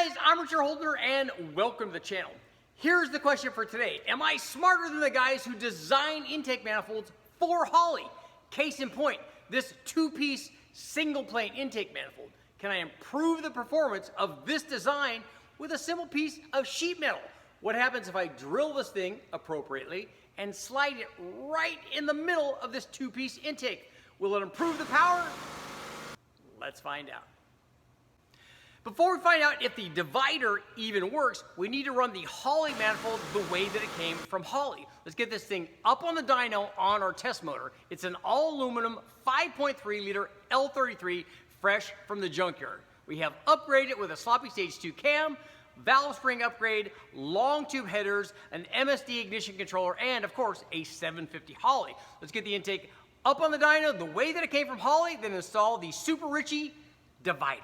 guys, I'm Richard Holdner and welcome to the channel. Here's the question for today. Am I smarter than the guys who design intake manifolds for Holley? Case in point, this two-piece single plane intake manifold. Can I improve the performance of this design with a simple piece of sheet metal? What happens if I drill this thing appropriately and slide it right in the middle of this two-piece intake? Will it improve the power? Let's find out. Before we find out if the divider even works, we need to run the Holley manifold the way that it came from Holley. Let's get this thing up on the dyno on our test motor. It's an all-aluminum 5.3 liter L33 fresh from the junkyard. We have upgraded with a sloppy stage 2 cam, valve spring upgrade, long tube headers, an MSD ignition controller, and of course a 750 Holley. Let's get the intake up on the dyno the way that it came from Holley, then install the Super Richie divider.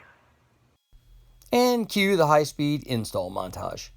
And cue the high-speed install montage.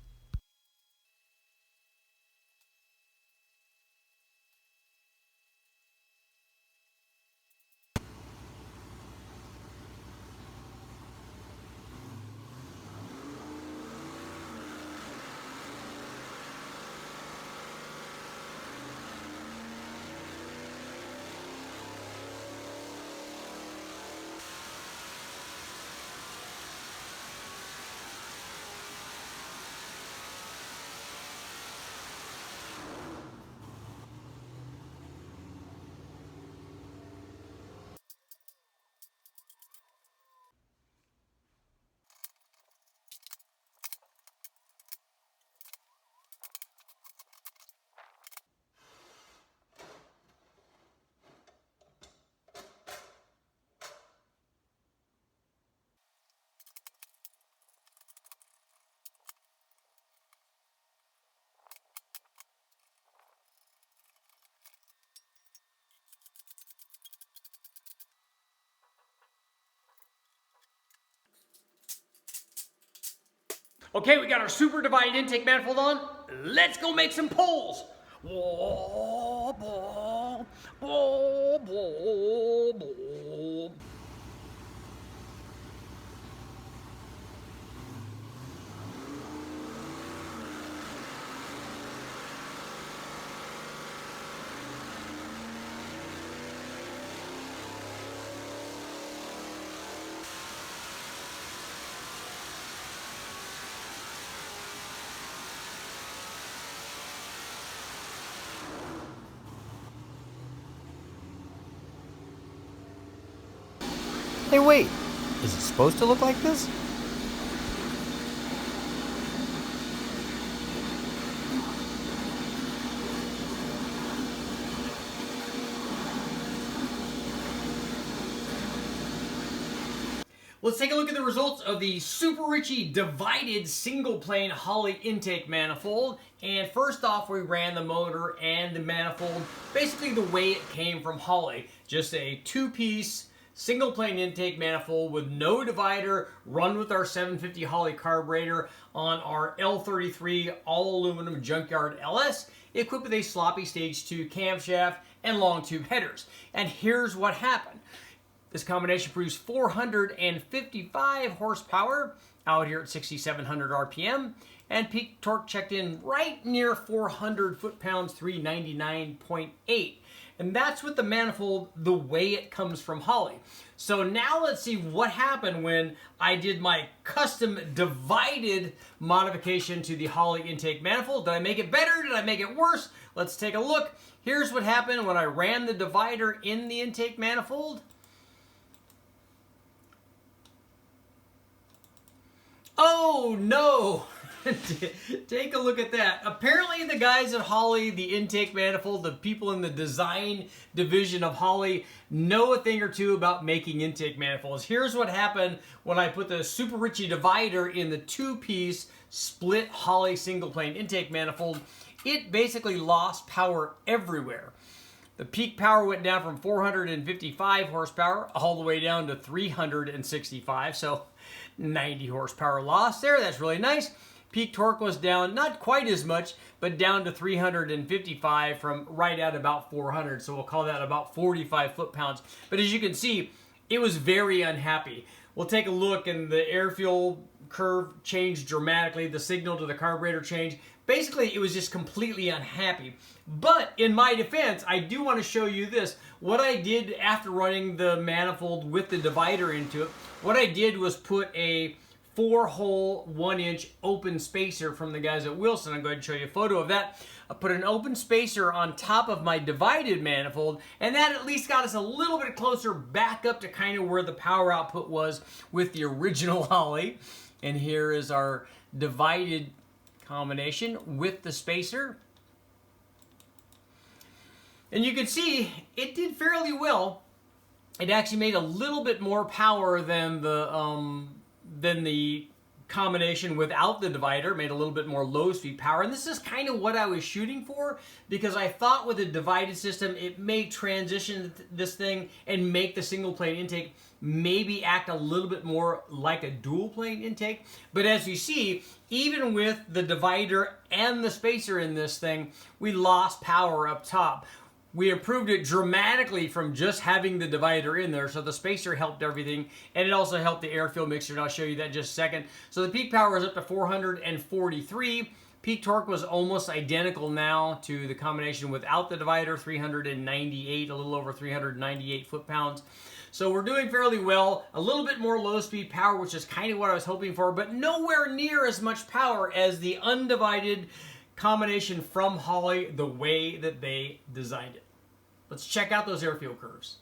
Okay, we got our super divided intake manifold on. Let's go make some poles. Hey wait, is it supposed to look like this? Let's take a look at the results of the Super Richie divided single plane Holley intake manifold. And first off, we ran the motor and the manifold basically the way it came from Holley. Just a two-piece single plane intake manifold with no divider, run with our 750 Holley carburetor on our L33 all aluminum junkyard LS, equipped with a sloppy stage 2 camshaft and long tube headers. And here's what happened. This combination produced 455 horsepower out here at 6,700 RPM, and peak torque checked in right near 400 foot-pounds, 399.8. And that's with the manifold the way it comes from Holley. So now let's see what happened when I did my custom divided modification to the Holley intake manifold. Did I make it better? Did I make it worse? Let's take a look. Here's what happened when I ran the divider in the intake manifold. Oh no! Take a look at that. Apparently the guys at Holley, the intake manifold, the people in the design division of Holley know a thing or two about making intake manifolds. Here's what happened when I put the Super Richie divider in the two-piece split Holley single plane intake manifold. It basically lost power everywhere. The peak power went down from 455 horsepower all the way down to 365, so 90 horsepower loss there. That's really nice. Peak torque was down, not quite as much, but down to 355 from right at about 400. So we'll call that about 45 foot-pounds. But as you can see, it was very unhappy. We'll take a look, and the air fuel curve changed dramatically. The signal to the carburetor changed. Basically, it was just completely unhappy. But in my defense, I do want to show you this. What I did after running the manifold with the divider into it, what I did was put a 4-hole, 1-inch open spacer from the guys at Wilson. I'll go ahead and show you a photo of that. I put an open spacer on top of my divided manifold, and that at least got us a little bit closer back up to kind of where the power output was with the original Holley. And here is our divided combination with the spacer. And you can see it did fairly well. It actually made a little bit more power than the combination without the divider. Made a little bit more low speed power, and this is kind of what I was shooting for, because I thought with a divided system it may transition this thing and make the single plane intake maybe act a little bit more like a dual plane intake. But as you see, even with the divider and the spacer in this thing, we lost power up top. We improved it dramatically from just having the divider in there, so the spacer helped everything, and it also helped the air-fuel mixture, and I'll show you that in just a second. So the peak power is up to 443. Peak torque was almost identical now to the combination without the divider, 398, a little over 398 foot-pounds. So we're doing fairly well. A little bit more low-speed power, which is kind of what I was hoping for, but nowhere near as much power as the undivided combination from Holley, the way that they designed it. Let's check out those air-fuel curves.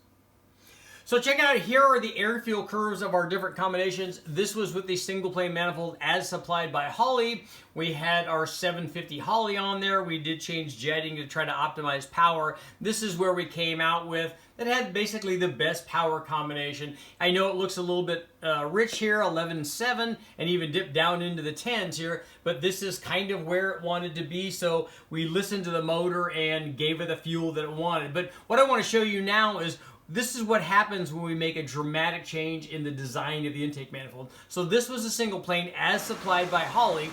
So check out, here are the air-fuel curves of our different combinations. This was with the single-plane manifold as supplied by Holley. We had our 750 Holley on there. We did change jetting to try to optimize power. This is where we came out with that had basically the best power combination. I know it looks a little bit rich here, 11.7, and even dipped down into the 10s here, but this is kind of where it wanted to be, so we listened to the motor and gave it the fuel that it wanted. But what I want to show you now is this is what happens when we make a dramatic change in the design of the intake manifold. So this was a single plane as supplied by Holley.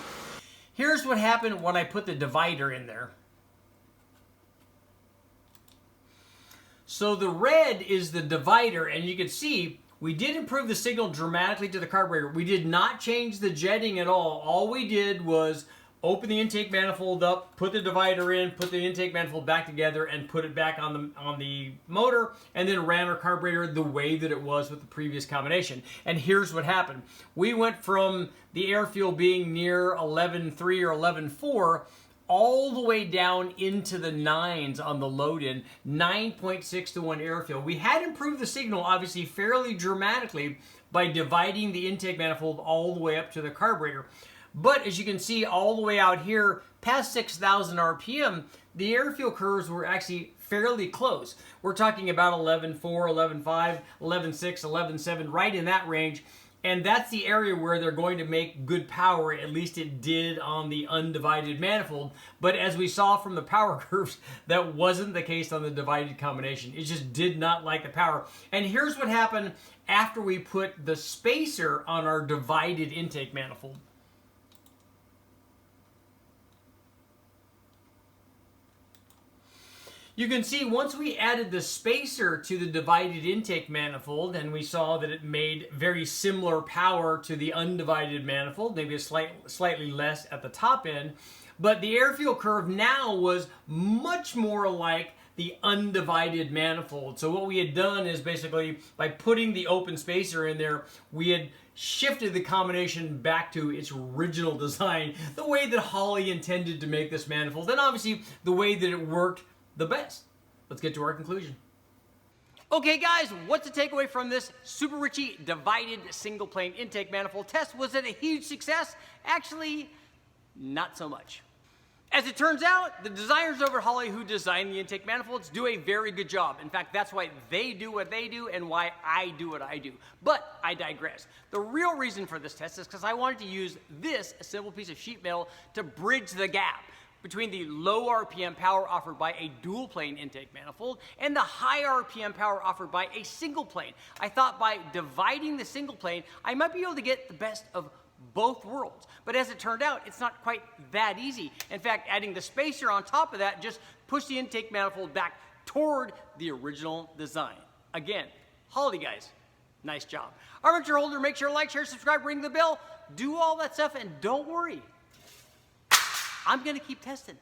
Here's what happened when I put the divider in there. So the red is the divider, and you can see we did improve the signal dramatically to the carburetor. We did not change the jetting at all. All we did was open the intake manifold up, put the divider in, put the intake manifold back together, and put it back on the motor, and then ran our carburetor the way that it was with the previous combination. And here's what happened. We went from the air fuel being near 11.3 or 11.4 all the way down into the 9s on the load-in, 9.6 to 1 air fuel. We had improved the signal, obviously, fairly dramatically by dividing the intake manifold all the way up to the carburetor. But as you can see all the way out here, past 6,000 RPM, the air fuel curves were actually fairly close. We're talking about 11.4, 11.5, 11.6, 11.7, right in that range. And that's the area where they're going to make good power, at least it did on the undivided manifold. But as we saw from the power curves, that wasn't the case on the divided combination. It just did not like the power. And here's what happened after we put the spacer on our divided intake manifold. You can see once we added the spacer to the divided intake manifold, and we saw that it made very similar power to the undivided manifold, maybe slightly less at the top end, but the air fuel curve now was much more like the undivided manifold. So what we had done is basically by putting the open spacer in there, we had shifted the combination back to its original design, the way that Holley intended to make this manifold, and obviously the way that it worked the best. Let's get to our conclusion. Okay guys, what's the takeaway from this Super Richie divided single plane intake manifold test? Was it a huge success? Actually, not so much. As it turns out, the designers over at Holley who designed the intake manifolds do a very good job. In fact, that's why they do what they do and why I do what I do. But I digress. The real reason for this test is because I wanted to use this simple piece of sheet metal to bridge the gap between the low RPM power offered by a dual plane intake manifold and the high RPM power offered by a single plane. I thought by dividing the single plane, I might be able to get the best of both worlds. But as it turned out, it's not quite that easy. In fact, adding the spacer on top of that just pushed the intake manifold back toward the original design. Again, Holley guys, Nice job. Armature holder, make sure to like, share, subscribe, ring the bell, do all that stuff, and don't worry. I'm gonna keep testing.